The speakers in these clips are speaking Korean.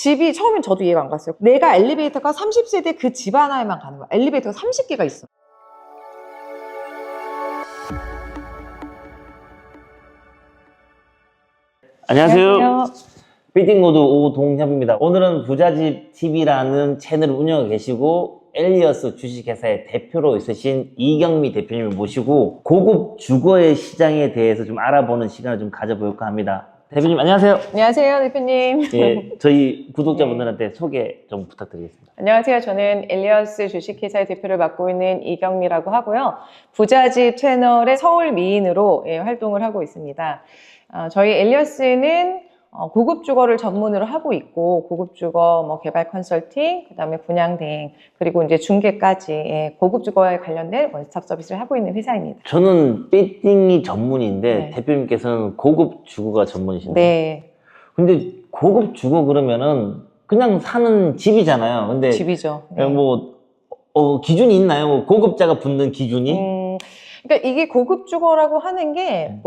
집이 처음엔 저도 이해가 안 갔어요. 내가 엘리베이터가 30세대 그 집 하나에만 가는 거야. 엘리베이터가 30개가 있어. 안녕하세요. 빌딩모드 오동협입니다. 오늘은 부자집 TV라는 채널을 운영하고 계시고 엘리어스 주식회사의 대표로 있으신 이경미 대표님을 모시고 고급 주거의 시장에 대해서 좀 알아보는 시간을 좀 가져볼까 합니다. 대표님 안녕하세요. 안녕하세요, 대표님. 예, 저희 구독자분들한테 소개 좀 부탁드리겠습니다. 안녕하세요. 저는 엘리어스 주식회사의 대표를 맡고 있는 이경미라고 하고요. 부자집 채널의 서울 미인으로 활동을 하고 있습니다. 저희 엘리어스는 고급 주거를 전문으로 하고 있고, 고급 주거 개발 컨설팅, 그다음에 분양 대행, 그리고 이제 중개까지 고급 주거에 관련된 원스톱 서비스를 하고 있는 회사입니다. 저는 빌딩이 전문인데 네. 대표님께서는 고급 주거가 전문이신데. 네, 근데 고급 주거 그러면은 그냥 사는 집이잖아요. 근데 집이죠. 네. 기준이 있나요? 뭐 고급자가 붙는 기준이? 그러니까 이게 고급 주거라고 하는 게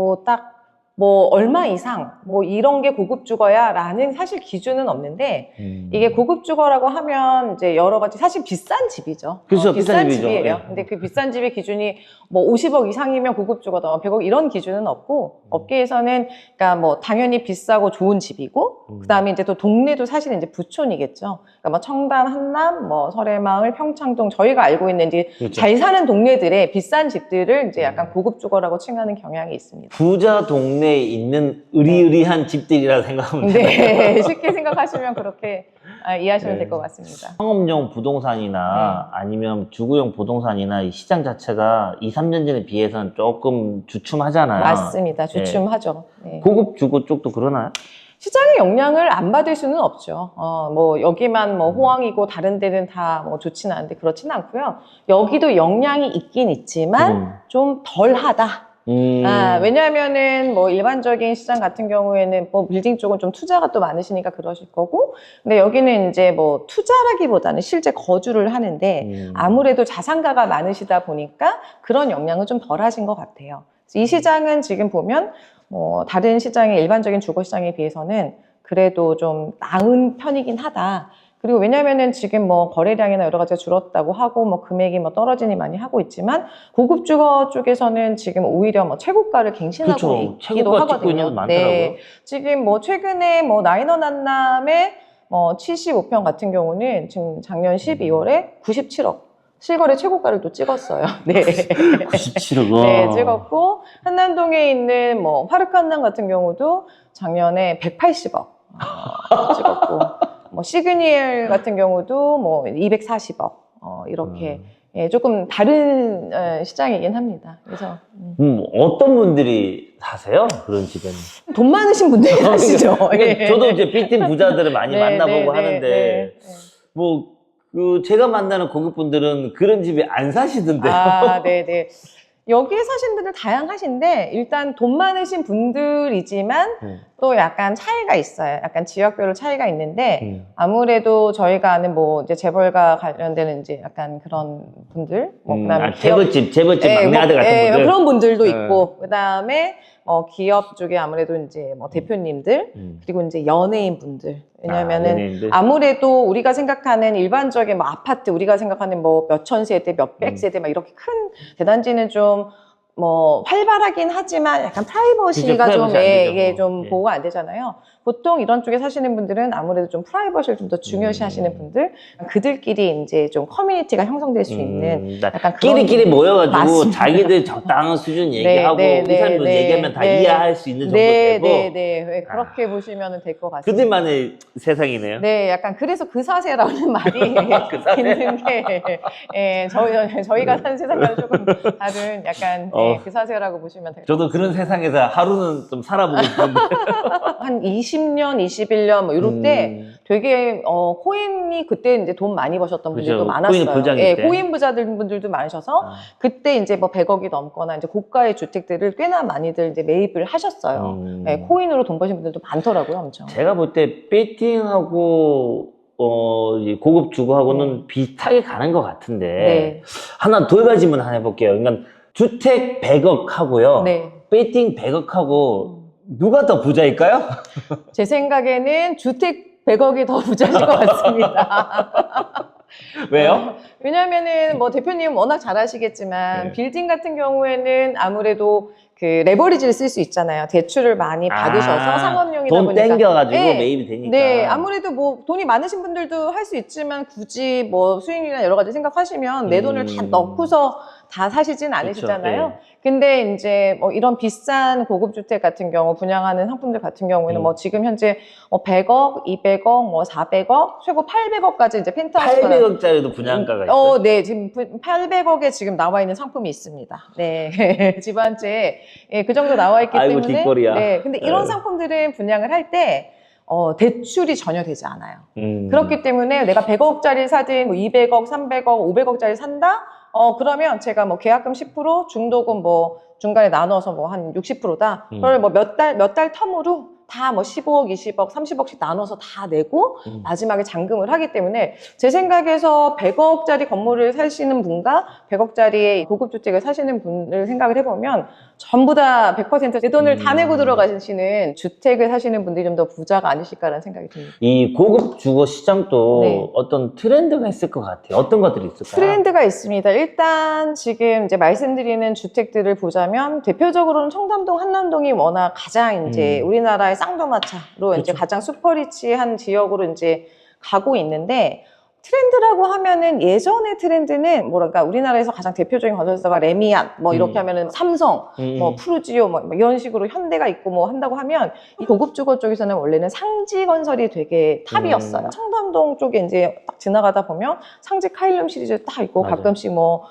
얼마 이상 이런 게 고급 주거야라는 사실 기준은 없는데 이게 고급 주거라고 하면 이제 여러 가지 사실 비싼 집이죠. 그렇죠, 비싼 비싼 집이죠. 집이에요. 네. 근데 그 비싼 집의 기준이 50억 이상이면 고급 주거다, 100억 이런 기준은 없고 업계에서는 그러니까 당연히 비싸고 좋은 집이고 그다음에 이제 또 동네도 사실은 이제 부촌이겠죠. 그러니까 청담, 한남, 설해마을, 평창동 저희가 알고 있는 이제 그렇죠. 잘 사는 동네들의 비싼 집들을 이제 약간 고급 주거라고 칭하는 경향이 있습니다. 부자 동네에 있는 으리으리한 집들이라 생각하면 돼요. 네, 쉽게 생각하시면 그렇게 이해하시면 네. 될 것 같습니다. 상업용 부동산이나 아니면 주거용 부동산이나 이 시장 자체가 2, 3년 전에 비해서는 조금 주춤하잖아요. 맞습니다. 주춤하죠. 네. 고급 주거 쪽도 그러나요? 시장의 영향을 안 받을 수는 없죠. 여기만 호황이고 다른 데는 다 좋지는 않은데 그렇지는 않고요. 여기도 영향이 있긴 있지만 좀 덜하다. 왜냐하면은 일반적인 시장 같은 경우에는 빌딩 쪽은 좀 투자가 또 많으시니까 그러실 거고, 근데 여기는 이제 투자라기보다는 실제 거주를 하는데 아무래도 자산가가 많으시다 보니까 그런 영향은 좀 덜하신 것 같아요. 이 시장은 지금 보면 다른 시장의 일반적인 주거 시장에 비해서는 그래도 좀 나은 편이긴 하다. 그리고 왜냐면은 지금 거래량이나 여러 가지가 줄었다고 하고 금액이 떨어지니 많이 하고 있지만 고급 주거 쪽에서는 지금 오히려 최고가를 갱신하고 그렇죠. 있기도 최고가 하거든요. 찍고 있는 거 많더라고요. 네. 지금 최근에 나인원 한남의 75평 같은 경우는 지금 작년 12월에 97억. 실거래 최고가를 또 찍었어요. 네. 97억. 네, 찍었고, 한남동에 있는 파르크 한남 같은 경우도 작년에 180억 찍었고, 시그니엘 같은 경우도 240억, 이렇게. 예, 조금 다른 시장이긴 합니다. 그래서 어떤 분들이 사세요? 그런 집에는? 돈 많으신 분들이 사시죠. 그러니까 저도 이제 빌딩 부자들을 많이 네, 만나보고 네, 하는데 제가 만나는 고객분들은 그런 집에 안 사시던데요. 네네. 여기에 사신 분들 다양하신데 일단 돈 많으신 분들이지만 또 약간 차이가 있어요. 약간 지역별로 차이가 있는데 아무래도 저희가 아는 이제 재벌과 관련되는 이제 약간 그런 분들, 그다음에 재벌집 막내 아들 같은 분들 그런 분들도 있고 그다음에 기업 쪽에 아무래도 이제 대표님들 그리고 이제 연예인 분들. 왜냐면은 아무래도 우리가 생각하는 일반적인 아파트 우리가 생각하는 몇천 세대, 몇백 세대 이렇게 큰 대단지는 좀 활발하긴 하지만 약간 프라이버시가 좀 이게 좀 보호가 안 되잖아요. 보통 이런 쪽에 사시는 분들은 아무래도 좀 프라이버시를 좀 더 중요시 하시는 분들, 그들끼리 이제 좀 커뮤니티가 형성될 수 있는 약간 끼리끼리 모여가지고 맞습니다. 자기들 적당한 수준 얘기하고 이 사람들 얘기하면 다 이해할 수 있는 정도 되고 네, 그렇게 보시면 될 것 같습니다. 그들만의 세상이네요. 네, 약간 그래서 그 사세라는 말이 있는 게 저희가 사는 세상과는 조금 다른 약간 그 사세라고 보시면 될 것 같아요. 저도 그런 세상에서 하루는 좀 살아보고 싶은데 한 20년, 21년 이럴 때 되게 코인이 그때 이제 돈 많이 버셨던 분들도 많았어요. 코인 부자일 때. 코인 부자들 분들도 많으셔서 그때 이제 100억이 넘거나 이제 고가의 주택들을 꽤나 많이들 이제 매입을 하셨어요. 코인으로 돈 버신 분들도 많더라고요, 엄청. 제가 볼 때 빌딩하고 이 고급 주거하고는 비슷하게 가는 것 같은데 하나 돌발 질문 하나 해볼게요. 그러니까 주택 100억 하고요. 빌딩 100억 하고 누가 더 부자일까요? 제 생각에는 주택 100억이 더 부자실 것 같습니다. 왜요? 왜냐면은 뭐 대표님 워낙 잘 아시겠지만 네. 빌딩 같은 경우에는 아무래도 그 레버리지를 쓸 수 있잖아요. 대출을 많이 받으셔서 상업용이다 돈 보니까. 땡겨가지고 네. 매입이 되니까. 네, 아무래도 뭐 돈이 많으신 분들도 할 수 있지만 굳이 뭐 수익률이나 여러 가지 생각하시면 내 돈을 다 넣고서 다 사시진 않으시잖아요. 그쵸, 근데 이제 뭐 이런 비싼 고급 주택 같은 경우 분양하는 상품들 같은 경우에는 뭐 지금 현재 뭐 100억, 200억, 뭐 400억, 최고 800억까지 이제 펜트하우스가 800억짜리도 분양가가 있어요. 네, 지금 800억에 지금 나와 있는 상품이 있습니다. 네, 집 한 채, 예, 그 정도 나와 있기 아이고, 때문에. 뒷거리야. 네, 근데 이런 네. 상품들은 분양을 할 때, 대출이 전혀 되지 않아요. 그렇기 때문에 내가 100억짜리 사든, 뭐 200억, 300억, 500억짜리 산다? 그러면 제가 뭐 계약금 10%, 중도금 뭐 중간에 나눠서 뭐 한 60%다. 그걸 뭐 몇 달 텀으로 다 뭐 15억, 20억, 30억씩 나눠서 다 내고 마지막에 잔금을 하기 때문에 제 생각에서 100억짜리 건물을 사시는 분과 100억짜리 고급주택을 사시는 분을 생각을 해보면 전부 다 100%내 돈을 다 내고 들어가시는 주택을 사시는 분들이 좀 더 부자가 아니실까라는 생각이 듭니다. 이 고급 주거 시장도 네. 어떤 트렌드가 있을 것 같아요. 어떤 것들이 있을까요? 트렌드가 있습니다. 일단 지금 이제 말씀드리는 주택들을 보자면 대표적으로는 청담동, 한남동이 워낙 가장 이제 우리나라의 쌍두마차로 이제 가장 슈퍼리치한 지역으로 이제 가고 있는데 트렌드라고 하면은 예전의 트렌드는 뭐랄까 우리나라에서 가장 대표적인 건설사가 레미안 뭐 이렇게 하면은 삼성 뭐 푸르지오 뭐 이런 식으로 현대가 있고 뭐 한다고 하면 이 고급 주거 쪽에서는 원래는 상지 건설이 되게 탑이었어요. 청담동 쪽에 이제 딱 지나가다 보면 상지 카일룸 시리즈 딱 있고 맞아요. 가끔씩 뭐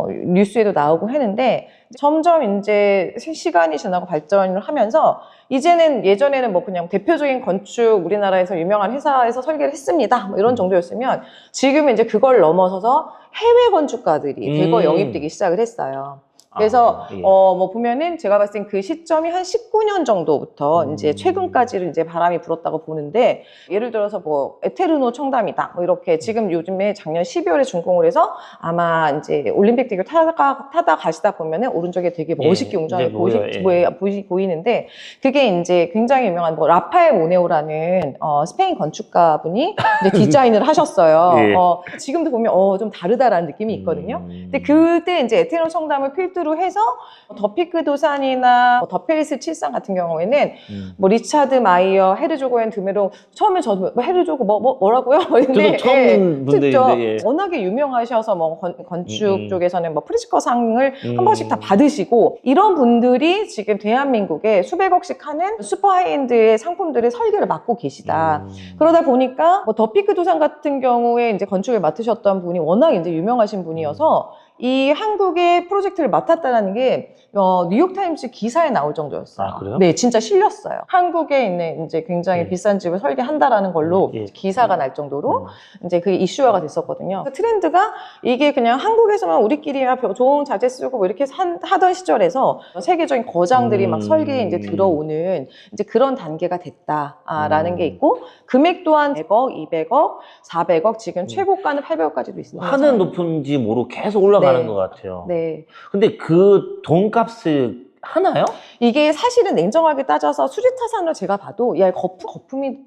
뉴스에도 나오고 했는데 점점 이제 시간이 지나고 발전을 하면서 이제는 예전에는 뭐 그냥 대표적인 건축 우리나라에서 유명한 회사에서 설계를 했습니다. 뭐 이런 정도였으면 지금은 이제 그걸 넘어서서 해외 건축가들이 대거 영입되기 시작을 했어요. 그래서 예. 뭐 보면은 제가 봤을 땐 그 시점이 한 19년 정도부터 이제 최근까지를 이제 바람이 불었다고 보는데 예를 들어서 뭐 에테르노 청담이다 뭐 이렇게 지금 요즘에 작년 12월에 준공을 해서 아마 이제 올림픽대교 타다 가시다 보면은 오른쪽에 되게 멋있게 웅장하게 보이는데 그게 이제 굉장히 유명한 뭐 라파엘 모네오라는 스페인 건축가분이 이제 디자인을 하셨어요. 예. 지금도 보면 좀 다르다라는 느낌이 있거든요. 근데 그때 이제 에테르노 청담을 필두로 해서 더피크 도산이나 더 페리스 칠산 같은 경우에는 뭐 리차드 마이어, 헤르조고 앤 드메로 처음에 저도 뭐 헤르조고 뭐라고요? 저도 처음 듣는 분들인데 예. 워낙에 유명하셔서 뭐 건축 쪽에서는 뭐 프리츠커 상을 한 번씩 다 받으시고 이런 분들이 지금 대한민국에 수백억씩 하는 슈퍼 하이엔드의 상품들의 설계를 맡고 계시다. 그러다 보니까 뭐 더피크 도산 같은 경우에 이제 건축을 맡으셨던 분이 워낙 이제 유명하신 분이어서 이 한국의 프로젝트를 맡았다는 게 뉴욕타임스 기사에 나올 정도였어요. 아, 그래요? 네, 진짜 실렸어요. 한국에 있는 이제 굉장히 비싼 집을 설계한다라는 걸로 기사가 날 정도로 이제 그게 이슈화가 됐었거든요. 트렌드가 이게 그냥 한국에서만 우리끼리 좋은 자재 쓰고 뭐 이렇게 하던 시절에서 세계적인 거장들이 막 설계에 이제 들어오는 이제 그런 단계가 됐다라는 게 있고 금액 또한 100억, 200억, 400억 지금 최고가는 800억까지도 있습니다. 하는 높은지 모르고 계속 올라가는 네. 것 같아요. 네. 근데 그 돈값을 하나요? 이게 사실은 냉정하게 따져서 수지타산으로 제가 봐도 야 거품이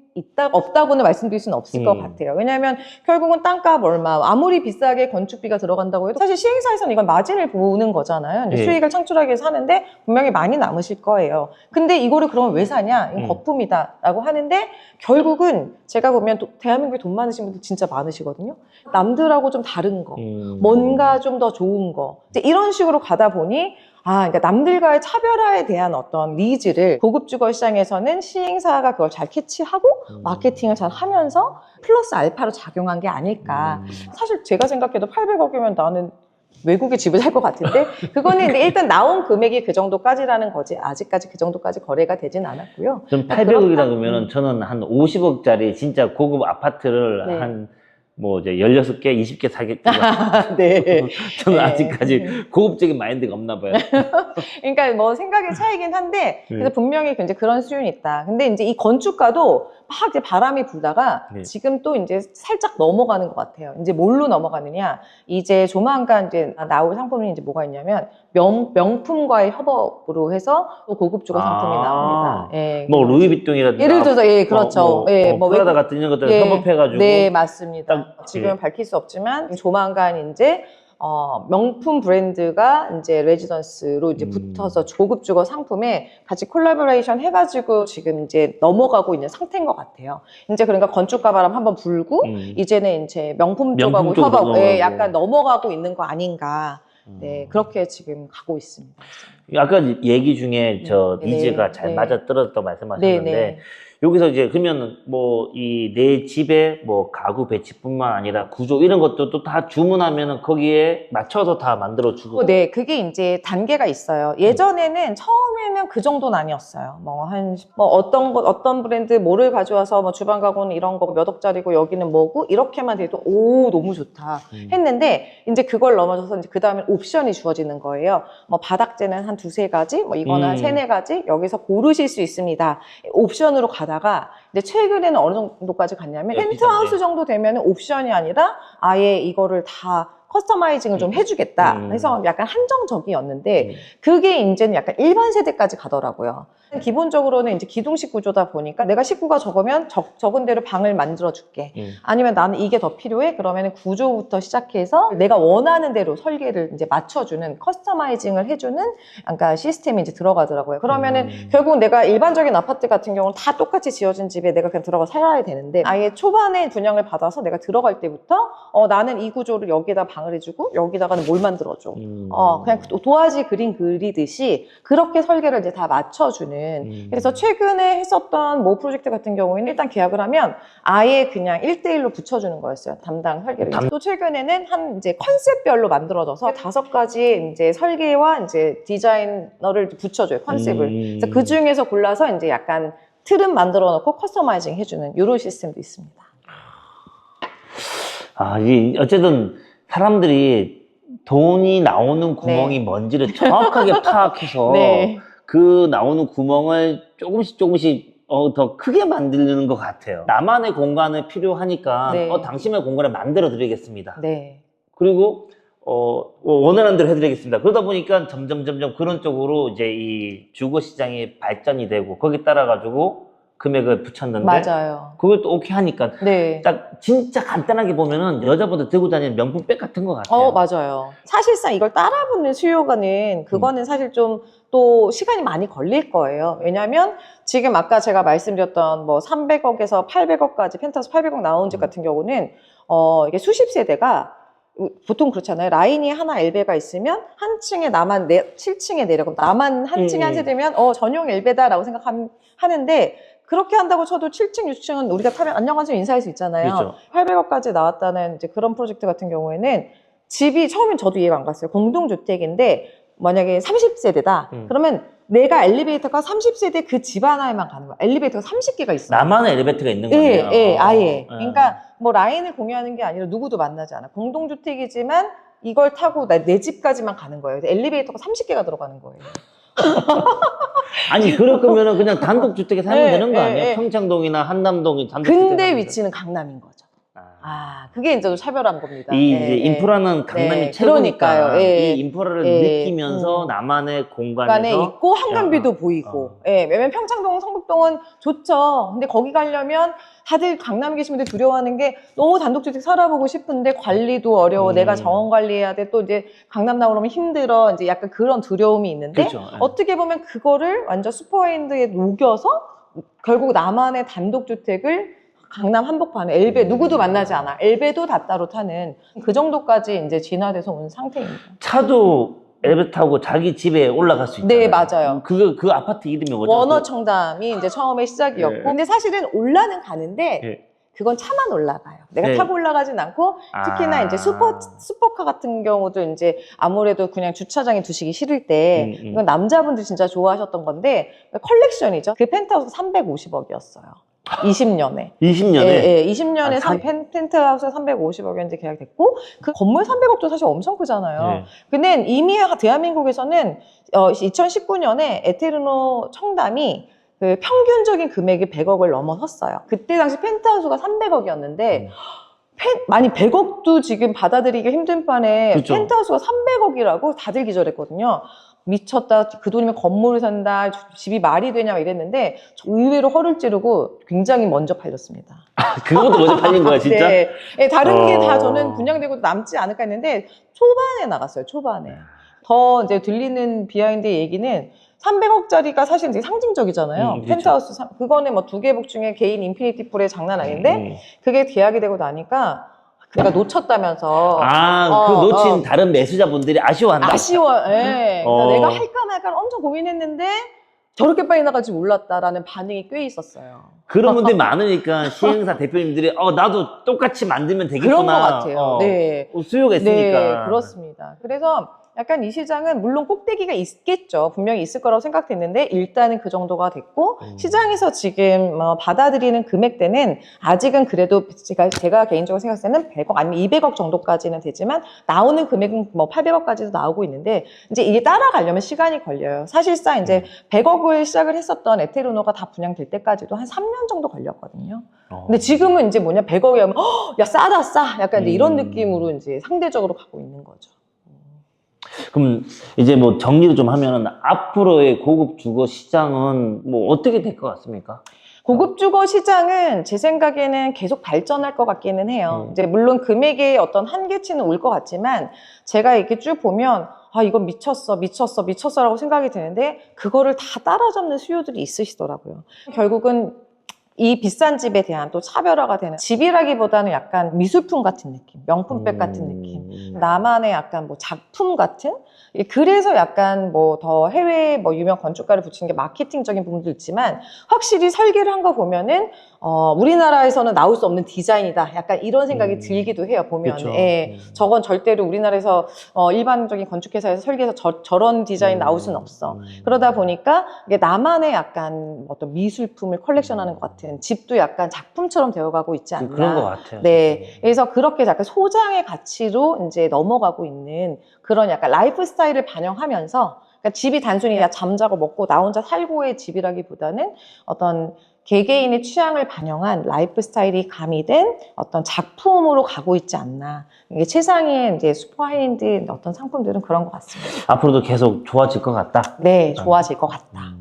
없다고는 말씀드릴 수는 없을 것 같아요. 왜냐하면 결국은 땅값 얼마 아무리 비싸게 건축비가 들어간다고 해도 사실 시행사에서는 이건 마진을 보는 거잖아요. 이제 수익을 창출하기 위해서 하는데 분명히 많이 남으실 거예요. 근데 이거를 그러면 왜 사냐? 이건 거품이다 라고 하는데 결국은 제가 보면 대한민국에 돈 많으신 분들 진짜 많으시거든요. 남들하고 좀 다른 거 뭔가 좀 더 좋은 거 이제 이런 식으로 가다 보니 그러니까 남들과의 차별화에 대한 어떤 니즈를 고급 주거 시장에서는 시행사가 그걸 잘 캐치하고 마케팅을 잘 하면서 플러스 알파로 작용한 게 아닐까. 사실 제가 생각해도 800억이면 나는 외국에 집을 살 것 같은데 그거는 근데 일단 나온 금액이 그 정도까지라는 거지 아직까지 그 정도까지 거래가 되진 않았고요. 전 800억이라 그러면은 저는 한 50억짜리 진짜 고급 아파트를 네. 한 뭐 이제 16개, 20개 사겠죠. 네. 저는 네. 아직까지 고급적인 마인드가 없나 봐요. 그러니까 뭐 생각의 차이긴 한데 그래서 분명히 이제 그런 수준이 있다. 근데 이제 이 건축가도 막 이제 바람이 불다가 네. 지금 또 이제 살짝 넘어가는 것 같아요. 이제 뭘로 넘어가느냐? 이제 조만간 이제 나올 상품이 이제 뭐가 있냐면 명품과의 협업으로 해서 또 고급 주거 상품이 나옵니다. 예. 뭐 루이비통이라든가 예를 들어서 예, 그렇죠. 뭐 프라다 같은 이런 것들 예, 협업해가지고 네, 맞습니다. 딱, 지금은 예. 밝힐 수 없지만 조만간 이제 명품 브랜드가 이제 레지던스로 이제 붙어서 고급 주거 상품에 같이 콜라보레이션 해가지고 지금 이제 넘어가고 있는 상태인 것 같아요. 이제 그러니까 건축가 바람 한번 불고 이제는 이제 명품 쪽하고 명품 쪽으로 협업에 넘어가고. 약간 넘어가고 있는 거 아닌가. 네, 그렇게 지금 가고 있습니다. 아까 얘기 중에 저 네, 니즈가 네, 잘 네. 맞아떨어졌다고 말씀하셨는데 네. 여기서 이제 그러면 뭐 이 내 집에 뭐 가구 배치뿐만 아니라 구조 이런 것도 다 주문하면은 거기에 맞춰서 다 만들어 주고. 네, 그게 이제 단계가 있어요. 예전에는 처음에는 그 정도는 아니었어요. 어떤 브랜드 뭐를 가져와서 뭐 주방 가구는 이런 거 몇 억짜리고 여기는 뭐고 이렇게만 돼도 오, 너무 좋다 했는데 이제 그걸 넘어서서 이제 그 다음에 옵션이 주어지는 거예요. 뭐 바닥재는 한 두세 가지, 뭐 이거는 한 세네 가지 여기서 고르실 수 있습니다. 옵션으로 가다가 이제 최근에는 어느 정도까지 갔냐면 네, 펜트하우스 정도 되면 옵션이 아니라 아예 이거를 다 커스터마이징을 좀 해주겠다 해서 약간 한정적이었는데 그게 이제는 약간 일반 세대까지 가더라고요. 기본적으로는 이제 기둥식 구조다 보니까 내가 식구가 적으면 적은 대로 방을 만들어 줄게. 아니면 나는 이게 더 필요해? 그러면 구조부터 시작해서 내가 원하는 대로 설계를 이제 맞춰주는 커스터마이징을 해주는 그러니까 시스템이 이제 들어가더라고요. 그러면은 결국 내가 일반적인 아파트 같은 경우는 다 똑같이 지어진 집에 내가 그냥 들어가 살아야 되는데 아예 초반에 분양을 받아서 내가 들어갈 때부터 나는 이 구조를 여기다 방을 해주고 여기다가는 뭘 만들어줘. 그냥 도화지 그림 그리듯이 그렇게 설계를 이제 다 맞춰주는 그래서 최근에 했었던 모 프로젝트 같은 경우에는 일단 계약을 하면 아예 그냥 1대1로 붙여주는 거였어요. 담당 설계를. 또 최근에는 한 이제 컨셉별로 만들어져서 5가지 이제 설계와 이제 디자이너를 붙여줘요. 컨셉을. 그래서 그 중에서 골라서 이제 약간 틀은 만들어 놓고 커스터마이징 해주는 이런 시스템도 있습니다. 어쨌든 사람들이 돈이 나오는 구멍이 뭔지를 정확하게 파악해서 네. 그 나오는 구멍을 조금씩 더 크게 만들는 것 같아요. 나만의 공간을 필요하니까 네. 당신의 공간을 만들어 드리겠습니다. 네. 그리고 원하는 대로 해드리겠습니다. 그러다 보니까 점점 그런 쪽으로 이제 이 주거 시장이 발전이 되고 거기에 따라 가지고 금액을 붙였는데 맞아요. 그걸 또 오케이 하니까 네. 딱 진짜 간단하게 보면은 여자분들 들고 다니는 명품백 같은 것 같아요. 맞아요. 사실상 이걸 따라붙는 수요가는 그거는 사실 좀 또 시간이 많이 걸릴 거예요. 왜냐하면 지금 아까 제가 말씀드렸던 뭐 300억에서 800억까지 펜트하우스 800억 나온 집 같은 경우는 이게 수십 세대가 보통 그렇잖아요. 라인이 하나 엘베가 있으면 한 층에 나만 7층에 내려가면 나만 한 층에 한 세대면 전용 엘베다라고 생각하는데 그렇게 한다고 쳐도 7층, 6층은 우리가 타면 안녕하세요 인사할 수 있잖아요. 그렇죠. 800억까지 나왔다는 이제 그런 프로젝트 같은 경우에는 집이 처음엔 저도 이해가 안 갔어요. 공동주택인데 만약에 30세대다. 그러면 내가 엘리베이터가 30세대 그 집 하나에만 가는 거야. 엘리베이터가 30개가 있어요. 나만의 엘리베이터가 있는 예, 거네요. 예, 아예. 그러니까 뭐 라인을 공유하는 게 아니라 누구도 만나지 않아. 공동주택이지만 이걸 타고 내 집까지만 가는 거예요. 엘리베이터가 30개가 들어가는 거예요. 아니 그럴 거면은 그냥 단독주택에 살면 네, 되는 거 네, 아니에요? 네. 평창동이나 한남동이 단독주택. 근데 위치는 강남인 거죠. 그게 이제 또 차별한 겁니다. 이제 인프라는 강남이 최고니까 그러니까요. 이 인프라를 느끼면서 나만의 공간에서 공간에 있고 한강뷰도 보이고. 왜냐면 평창동, 성북동은 좋죠. 근데 거기 가려면 다들 강남에 계신 분들 두려워하는 게 너무 단독주택 살아보고 싶은데 관리도 어려워. 내가 정원 관리해야 돼. 또 이제 강남 나오면 힘들어. 이제 약간 그런 두려움이 있는데 그렇죠. 어떻게 보면 그거를 완전 슈퍼핸드에 녹여서 결국 나만의 단독주택을 강남 한복판에 엘베 누구도 만나지 않아. 엘베도 다 따로 타는 그 정도까지 이제 진화돼서 온 상태입니다. 차도 엘베 타고 자기 집에 올라갈 수 있잖아요. 네, 맞아요. 그 아파트 이름이 뭐죠? 원어 청담이 이제 처음에 시작이었고, 네. 근데 사실은 올라는 가는데 네. 그건 차만 올라가요. 내가 네. 타고 올라가진 않고 특히나 이제 슈퍼카 같은 경우도 이제 아무래도 그냥 주차장에 두시기 싫을 때 이건 남자분들 진짜 좋아하셨던 건데 컬렉션이죠. 그 펜트하우스 350억이었어요. 20년에. 20년에? 예, 20년에 펜트하우스 350억이었는데 계약됐고, 그 건물 300억도 사실 엄청 크잖아요. 네. 근데 이미 대한민국에서는 2019년에 에테르노 청담이 그 평균적인 금액이 100억을 넘어섰어요. 그때 당시 펜트하우스가 300억이었는데 많이 100억도 지금 받아들이기 힘든 판에 그렇죠. 펜트하우스가 300억이라고 다들 기절했거든요. 미쳤다. 그 돈이면 건물을 산다. 집이 말이 되냐 이랬는데 의외로 허를 찌르고 굉장히 먼저 팔렸습니다. 그것도 먼저 팔린 거야, 진짜? 네. 네, 다른 게 다 어. 저는 분양되고 남지 않을까 했는데 초반에 나갔어요. 초반에. 더 이제 들리는 비하인드 얘기는 300억짜리가 사실 이제 상징적이잖아요. 그렇죠. 펜트하우스 그거는 뭐 2개 복 중에 개인 인피니티 풀의 장난 아닌데 그게 계약이 되고 나니까 그러니까 놓쳤다면서. 그 놓친 다른 매수자분들이 아쉬워한다. 아쉬워. 예. 그러니까 내가 할까 말까 엄청 고민했는데 저렇게 빨리 나갈 줄 몰랐다라는 반응이 꽤 있었어요. 그런 분들이 많으니까 시행사 대표님들이 나도 똑같이 만들면 되겠구나. 그런 것 같아요. 네. 수요가 있으니까. 네, 그렇습니다. 그래서 약간 이 시장은 물론 꼭대기가 있겠죠. 분명히 있을 거라고 생각됐는데 일단은 그 정도가 됐고 시장에서 지금 받아들이는 금액대는 아직은 그래도 제가 개인적으로 생각했을 때는 100억 아니면 200억 정도까지는 되지만 나오는 금액은 뭐 800억까지도 나오고 있는데 이제 이게 따라가려면 시간이 걸려요. 사실상 이제 100억을 시작을 했었던 에테르노가 다 분양될 때까지도 한 3년 정도 걸렸거든요. 근데 지금은 이제 뭐냐 100억이 하면 야 싸다 싸 약간 이제 이런 느낌으로 이제 상대적으로 가고 있는 거죠. 그럼 이제 뭐 정리를 좀 하면은 앞으로의 고급 주거 시장은 뭐 어떻게 될 것 같습니까? 고급 주거 시장은 제 생각에는 계속 발전할 것 같기는 해요. 이제 물론 금액의 어떤 한계치는 올 것 같지만 제가 이렇게 쭉 보면 이건 미쳤어라고 생각이 드는데 그거를 다 따라잡는 수요들이 있으시더라고요. 결국은 이 비싼 집에 대한 또 차별화가 되는 집이라기보다는 약간 미술품 같은 느낌, 명품백 같은 느낌, 나만의 약간 뭐 작품 같은. 그래서 약간 뭐 더 해외 뭐 유명 건축가를 붙이는 게 마케팅적인 부분도 있지만 확실히 설계를 한 거 보면은 우리나라에서는 나올 수 없는 디자인이다. 약간 이런 생각이 들기도 해요. 보면. 그쵸. 예, 저건 절대로 우리나라에서 일반적인 건축회사에서 설계해서 저런 디자인 나올 수는 없어. 그러다 보니까 이게 나만의 약간 어떤 미술품을 컬렉션하는 것 같은 집도 약간 작품처럼 되어가고 있지 않나. 그런 것 같아요. 네, 그래서 그렇게 약간 소장의 가치로 이제 넘어가고 있는 그런 약간 라이프 스타일을 반영하면서 그러니까 집이 단순히 그냥 잠자고 먹고 나 혼자 살고의 집이라기보다는 어떤 개개인의 취향을 반영한 라이프 스타일이 가미된 어떤 작품으로 가고 있지 않나. 이게 최상의 이제 슈퍼하이엔드 어떤 상품들은 그런 것 같습니다. 앞으로도 계속 좋아질 것 같다? 네, 좋아질 것 같다.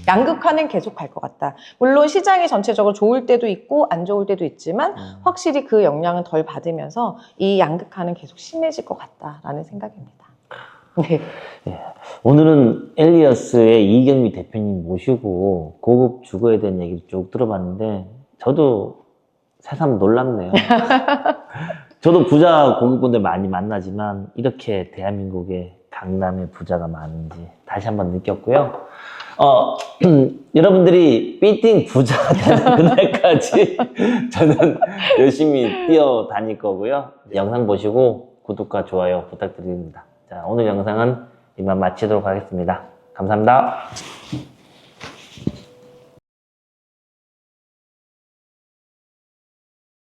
양극화는 계속 갈 것 같다. 물론 시장이 전체적으로 좋을 때도 있고 안 좋을 때도 있지만 확실히 그 영향은 덜 받으면서 이 양극화는 계속 심해질 것 같다라는 생각입니다. 네. 예. 오늘은 엘리어스의 이경미 대표님 모시고 고급 주거에 대한 얘기를 쭉 들어봤는데 저도 새삼 놀랍네요. 저도 부자 고급분들 많이 만나지만 이렇게 대한민국에 강남에 부자가 많은지 다시 한번 느꼈고요. 여러분들이 빌딩 부자가 되는 그날까지 저는 열심히 뛰어다닐 거고요. 영상 보시고 구독과 좋아요 부탁드립니다. 자, 오늘 영상은 이만 마치도록 하겠습니다. 감사합니다.